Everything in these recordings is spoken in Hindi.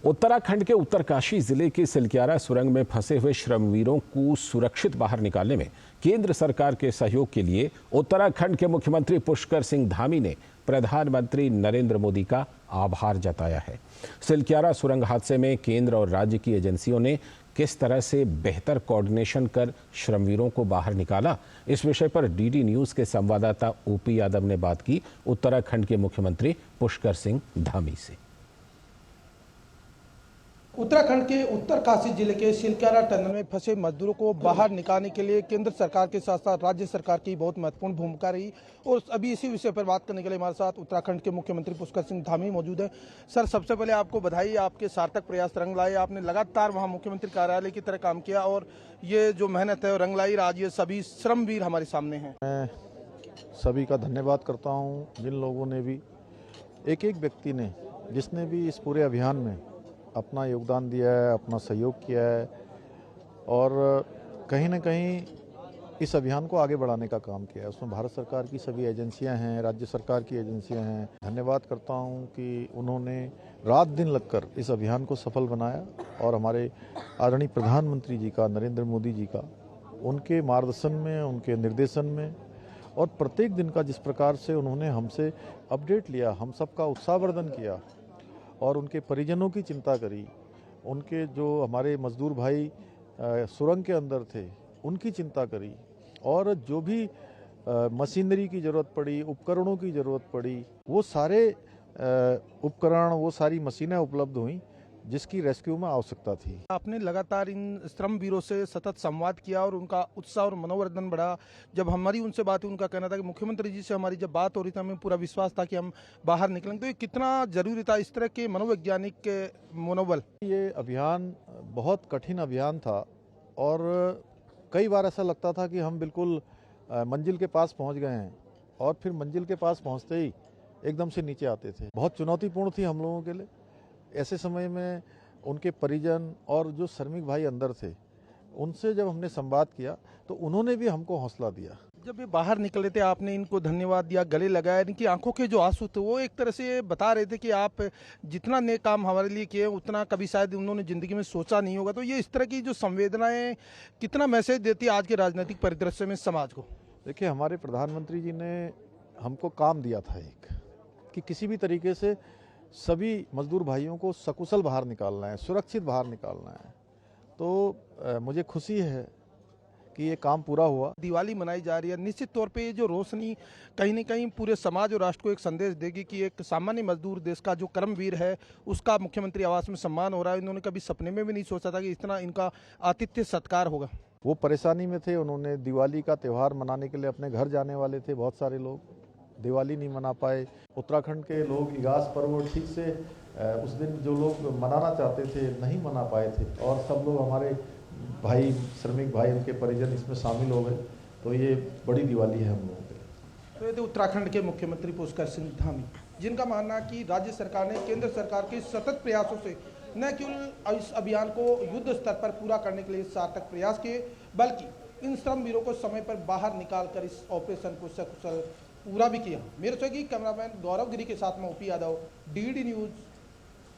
उत्तराखंड के उत्तरकाशी जिले के सिलक्यारा सुरंग में फंसे हुए श्रमवीरों को सुरक्षित बाहर निकालने में केंद्र सरकार के सहयोग के लिए उत्तराखंड के मुख्यमंत्री पुष्कर सिंह धामी ने प्रधानमंत्री नरेंद्र मोदी का आभार जताया है। सिलक्यारा सुरंग हादसे में केंद्र और राज्य की एजेंसियों ने किस तरह से बेहतर कोऑर्डिनेशन कर श्रमवीरों को बाहर निकाला, इस विषय पर डीडी न्यूज के संवाददाता ओपी यादव ने बात की उत्तराखंड के मुख्यमंत्री पुष्कर सिंह धामी से। उत्तराखंड के उत्तरकाशी जिले के सिलक्यारा टनल में फंसे मजदूरों को बाहर निकालने के लिए केंद्र सरकार के साथ साथ राज्य सरकार की बहुत महत्वपूर्ण भूमिका रही और अभी इसी विषय पर बात करने के लिए हमारे साथ उत्तराखंड के मुख्यमंत्री पुष्कर सिंह धामी मौजूद हैं। सर, सबसे पहले आपको बधाई, आपके सार्थक प्रयास रंग लाए। आपने लगातार वहां मुख्यमंत्री कार्यालय की तरह काम किया और ये जो मेहनत है रंग लाई। आज ये सभी श्रमवीर हमारे सामने हैं। मैं सभी का धन्यवाद करता हूँ, जिन लोगों ने भी, एक एक व्यक्ति ने, जिसने भी इस पूरे अभियान में अपना योगदान दिया है, अपना सहयोग किया है और कहीं न कहीं इस अभियान को आगे बढ़ाने का काम किया है। उसमें भारत सरकार की सभी एजेंसियां हैं, राज्य सरकार की एजेंसियां हैं। धन्यवाद करता हूं कि उन्होंने रात दिन लगकर इस अभियान को सफल बनाया और हमारे आदरणीय प्रधानमंत्री जी का, नरेंद्र मोदी जी का, उनके मार्गदर्शन में, उनके निर्देशन में और प्रत्येक दिन का जिस प्रकार से उन्होंने हमसे अपडेट लिया, हम सबका उत्साहवर्धन किया और उनके परिजनों की चिंता करी, उनके जो हमारे मजदूर भाई सुरंग के अंदर थे उनकी चिंता करी और जो भी मशीनरी की ज़रूरत पड़ी, उपकरणों की ज़रूरत पड़ी, वो सारे उपकरण, वो सारी मशीनें उपलब्ध हुई जिसकी रेस्क्यू में आवश्यकता थी। आपने लगातार इन श्रमवीरों से सतत संवाद किया और उनका उत्साह और मनोवर्धन बढ़ा। जब हमारी उनसे बात हुई, उनका कहना था कि मुख्यमंत्री जी से हमारी जब बात हो रही थी, हमें पूरा विश्वास था कि हम बाहर निकलेंगे। तो ये कितना जरूरी था इस तरह के मनोवैज्ञानिक के मनोबल? ये अभियान बहुत कठिन अभियान था और कई बार ऐसा लगता था कि हम बिल्कुल मंजिल के पास पहुँच गए हैं और फिर मंजिल के पास पहुँचते ही एकदम से नीचे आते थे। बहुत चुनौतीपूर्ण थी हम लोगों के लिए। ऐसे समय में उनके परिजन और जो श्रमिक भाई अंदर थे, उनसे जब हमने संवाद किया तो उन्होंने भी हमको हौसला दिया। जब ये बाहर निकले थे, आपने इनको धन्यवाद दिया, गले लगाया, इनकी आंखों के जो आंसू थे वो एक तरह से बता रहे थे कि आप जितना नेक काम हमारे लिए किए उतना कभी शायद उन्होंने जिंदगी में सोचा नहीं होगा। तो ये इस तरह की जो संवेदनाएं कितना मैसेज देती है आज के राजनीतिक परिदृश्य में समाज को? देखिए, हमारे प्रधानमंत्री जी ने हमको काम दिया था एक, कि किसी भी तरीके से सभी मजदूर भाइयों को सकुशल बाहर निकालना है, सुरक्षित बाहर निकालना है। तो मुझे खुशी है कि ये काम पूरा हुआ। दिवाली मनाई जा रही है, निश्चित तौर पे ये जो रोशनी कहीं न कहीं पूरे समाज और राष्ट्र को एक संदेश देगी कि एक सामान्य मजदूर, देश का जो कर्मवीर है, उसका मुख्यमंत्री आवास में सम्मान हो रहा है। इन्होंने कभी सपने में भी नहीं सोचा था कि इतना इनका आतिथ्य सत्कार होगा। वो परेशानी में थे, उन्होंने दिवाली का त्यौहार मनाने के लिए अपने घर जाने वाले थे। बहुत सारे लोग दिवाली नहीं मना पाए। उत्तराखंड के लोग इगास पर्व ठीक से उस दिन जो लोग मनाना चाहते थे नहीं मना पाए थे और सब लोग हमारे भाई, श्रमिक भाई, उनके परिजन इसमें शामिल हो गए। तो ये बड़ी दिवाली है हम लोगों के लिए। तो ये थे उत्तराखंड के मुख्यमंत्री पुष्कर सिंह धामी, जिनका मानना है कि राज्य सरकार ने केंद्र सरकार के सतत प्रयासों से न केवल इस अभियान को युद्ध स्तर पर पूरा करने के लिए सार्थक प्रयास किए, बल्कि इन श्रमवीरों को समय पर बाहर निकालकर इस ऑपरेशन को सकुशल पूरा भी किया। मेरे सहयोगी कैमरामैन गौरव गिरी के साथ में OP Yadav, DD news,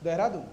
Dehradun.